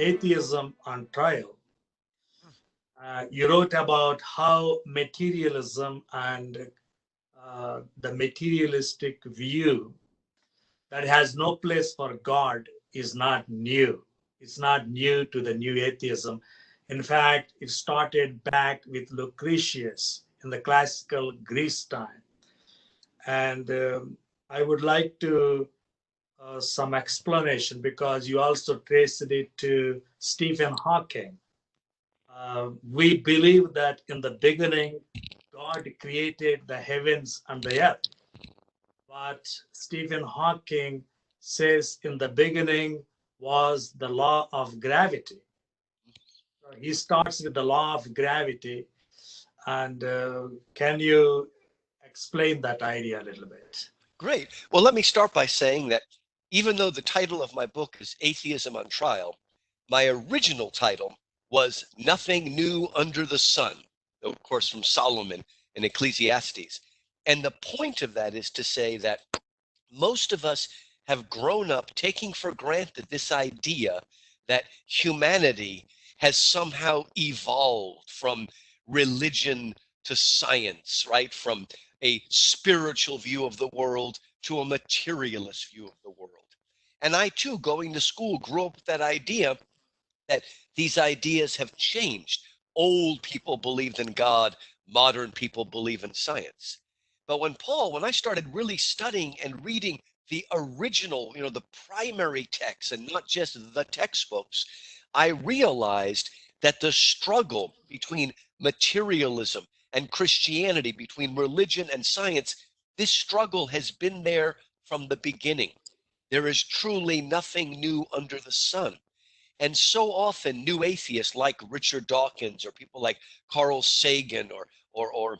Atheism on Trial. You wrote about how materialism and the materialistic view that has no place for God is not new. It's not new to the new atheism. In fact, it started back with Lucretius in the classical Greece time. And I would like to some explanation because you also traced it to Stephen Hawking. We believe that in the beginning, God created the heavens and the earth. But Stephen Hawking says in the beginning was the law of gravity. So he starts with the law of gravity. And can you explain that idea a little bit? Great. Well, let me start by saying that even though the title of my book is Atheism on Trial, my original title was Nothing New Under the Sun, of course, from Solomon in Ecclesiastes. And the point of that is to say that most of us have grown up taking for granted this idea that humanity has somehow evolved from religion to science, right? From a spiritual view of the world to a materialist view of the world. And I too, going to school, grew up with that idea that these ideas have changed. Old people believed in God, modern people believe in science. But when I started really studying and reading the original, the primary texts and not just the textbooks, I realized that the struggle between materialism and Christianity, between religion and science, this struggle has been there from the beginning. There is truly nothing new under the sun. And so often new atheists like Richard Dawkins or people like Carl Sagan or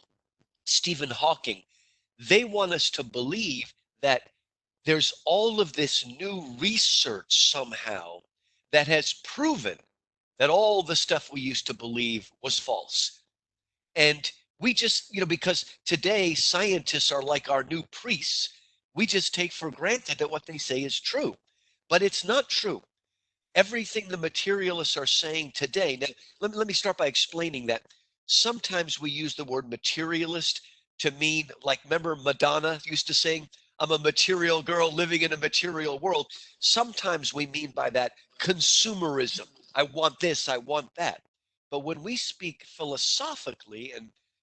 Stephen Hawking, they want us to believe that there's all of this new research somehow that has proven that all the stuff we used to believe was false. And we just, because today scientists are like our new priests, we just take for granted that what they say is true. But it's not true. Everything the materialists are saying today. Now, let me start by explaining that sometimes we use the word materialist to mean, like, remember Madonna used to sing, I'm a material girl living in a material world. Sometimes we mean by that consumerism. I want this, I want that. But when we speak philosophically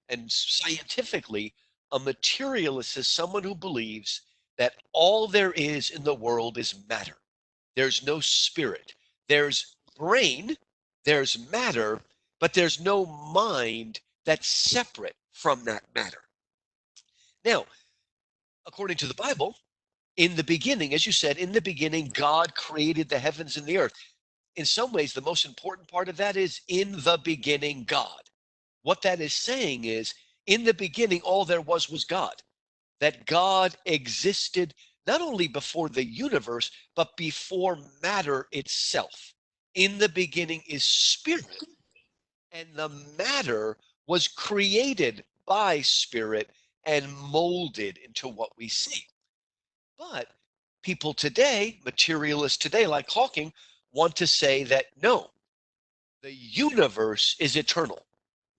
and scientifically, a materialist is someone who believes that all there is in the world is matter. There's no spirit. There's brain, there's matter, but there's no mind that's separate from that matter. Now, according to the Bible, in the beginning, as you said, in the beginning, God created the heavens and the earth. In some ways, the most important part of that is in the beginning, God. What that is saying is, in the beginning, all there was God. That God existed not only before the universe, but before matter itself. In the beginning is spirit, and the matter was created by spirit and molded into what we see. But people today, materialists today, like Hawking, want to say that no, the universe is eternal.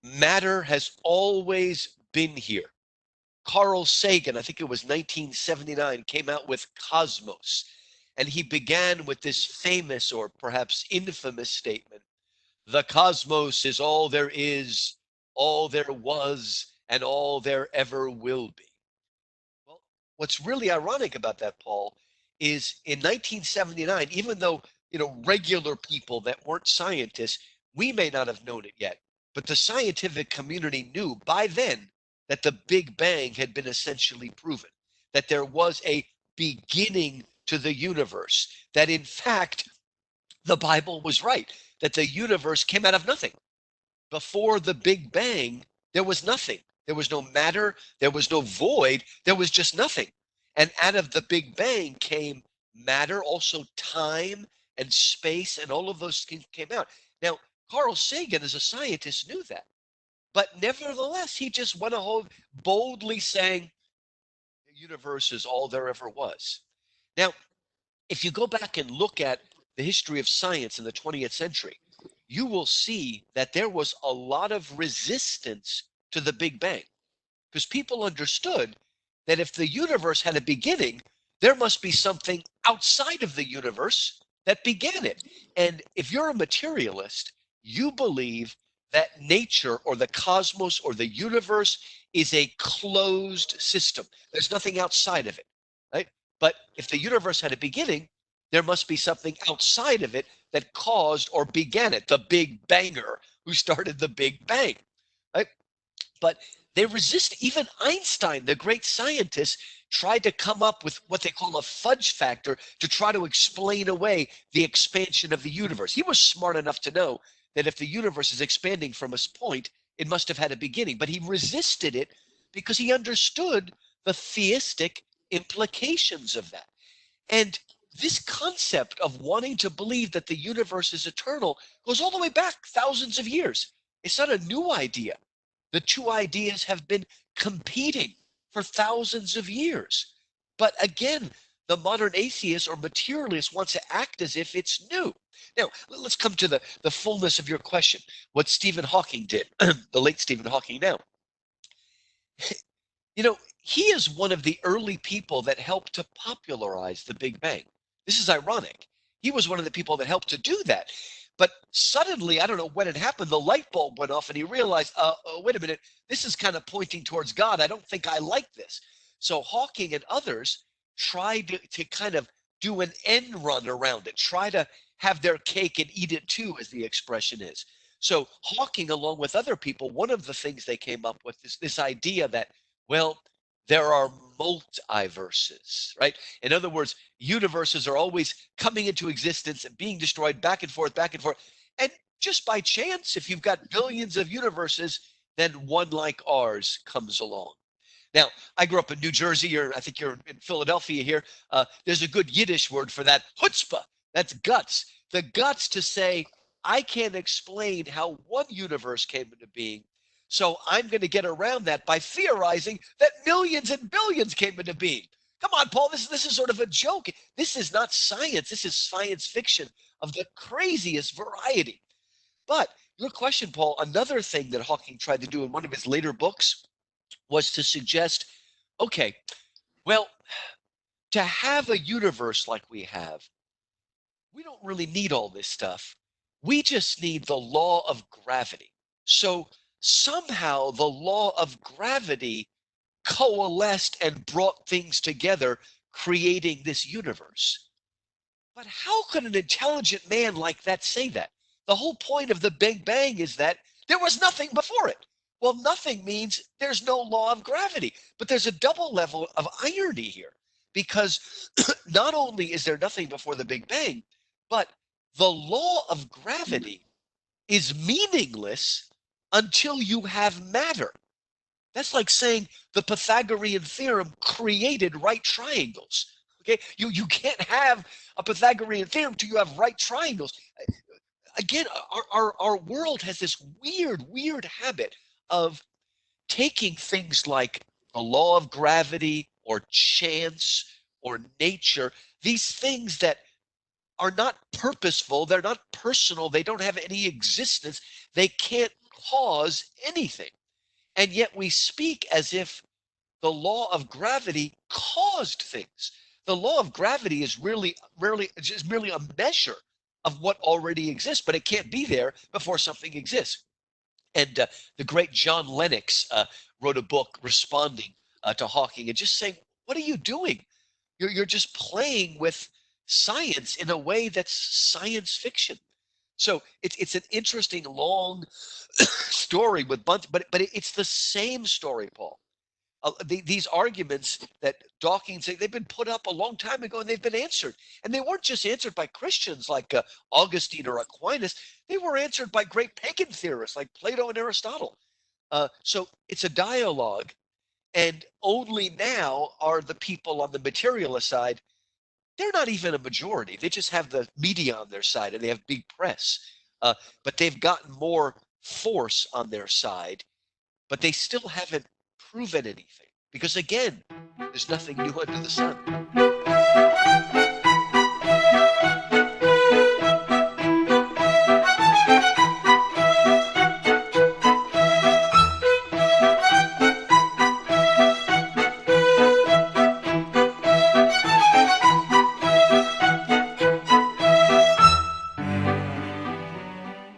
Matter has always been here. Carl Sagan, I think it was 1979, came out with Cosmos. And he began with this famous or perhaps infamous statement: the cosmos is all there is, all there was, and all there ever will be. Well, what's really ironic about that, Paul, is in 1979, even though, regular people that weren't scientists, we may not have known it yet, but the scientific community knew by then that the Big Bang had been essentially proven, that there was a beginning to the universe, that in fact, the Bible was right, that the universe came out of nothing. Before the Big Bang, there was nothing. There was no matter, there was no void, there was just nothing. And out of the Big Bang came matter, also time and space, and all of those things came out. Now, Carl Sagan, as a scientist, knew that. But nevertheless, he just went ahead boldly saying, the universe is all there ever was. Now, if you go back and look at the history of science in the 20th century, you will see that there was a lot of resistance to the Big Bang because people understood that if the universe had a beginning, there must be something outside of the universe that began it. And if you're a materialist, you believe that nature or the cosmos or the universe is a closed system. There's nothing outside of it, right? But if the universe had a beginning, there must be something outside of it that caused or began it, the big banger who started the Big Bang, right? But they resist. Even Einstein, the great scientist, tried to come up with what they call a fudge factor to try to explain away the expansion of the universe. He was smart enough to know that if the universe is expanding from a point, it must have had a beginning. But he resisted it because he understood the theistic implications of that. And this concept of wanting to believe that the universe is eternal goes all the way back thousands of years. It's not a new idea. The two ideas have been competing for thousands of years. But again, the modern atheist or materialist wants to act as if it's new. Now, let's come to the fullness of your question. What Stephen Hawking did, the late Stephen Hawking now. You know, he is one of the early people that helped to popularize the Big Bang. This is ironic. He was one of the people that helped to do that. But suddenly, I don't know when it happened, the light bulb went off and he realized, wait a minute, this is kind of pointing towards God. I don't think I like this. So Hawking and others tried to kind of do an end run around it, try to have their cake and eat it too, as the expression is. So Hawking, along with other people, one of the things they came up with is this idea that, well, there are multiverses, right? In other words, universes are always coming into existence and being destroyed back and forth, back and forth. And just by chance, if you've got billions of universes, then one like ours comes along. Now, I grew up in New Jersey, or I think you're in Philadelphia here. There's a good Yiddish word for that, chutzpah. That's guts. The guts to say, I can't explain how one universe came into being, so I'm going to get around that by theorizing that millions and billions came into being. Come on, Paul, this is sort of a joke. This is not science. This is science fiction of the craziest variety. But your question, Paul, another thing that Hawking tried to do in one of his later books was to suggest, okay, well, to have a universe like we have, we don't really need all this stuff. We just need the law of gravity. So somehow the law of gravity coalesced and brought things together, creating this universe. But how could an intelligent man like that say that? The whole point of the Big Bang is that there was nothing before it. Well, nothing means there's no law of gravity, but there's a double level of irony here because not only is there nothing before the Big Bang, but the law of gravity is meaningless until you have matter. That's like saying the Pythagorean theorem created right triangles. Okay, you can't have a Pythagorean theorem till you have right triangles. Again, our world has this weird habit of taking things like the law of gravity or chance or nature, these things that are not purposeful, they're not personal, they don't have any existence, they can't cause anything. And yet we speak as if the law of gravity caused things. The law of gravity is really just merely a measure of what already exists, but it can't be there before something exists. And the great John Lennox wrote a book responding to Hawking and just saying, what are you doing? You're just playing with science in a way that's science fiction. So it's an interesting long story with but it's the same story, Paul. These arguments that Dawkins, they've been put up a long time ago and they've been answered. And they weren't just answered by Christians like Augustine or Aquinas. They were answered by great pagan theorists like Plato and Aristotle. So it's a dialogue. And only now are the people on the materialist side, they're not even a majority. They just have the media on their side and they have big press. But they've gotten more force on their side, but they still haven't proven anything because again, there's nothing new under the sun.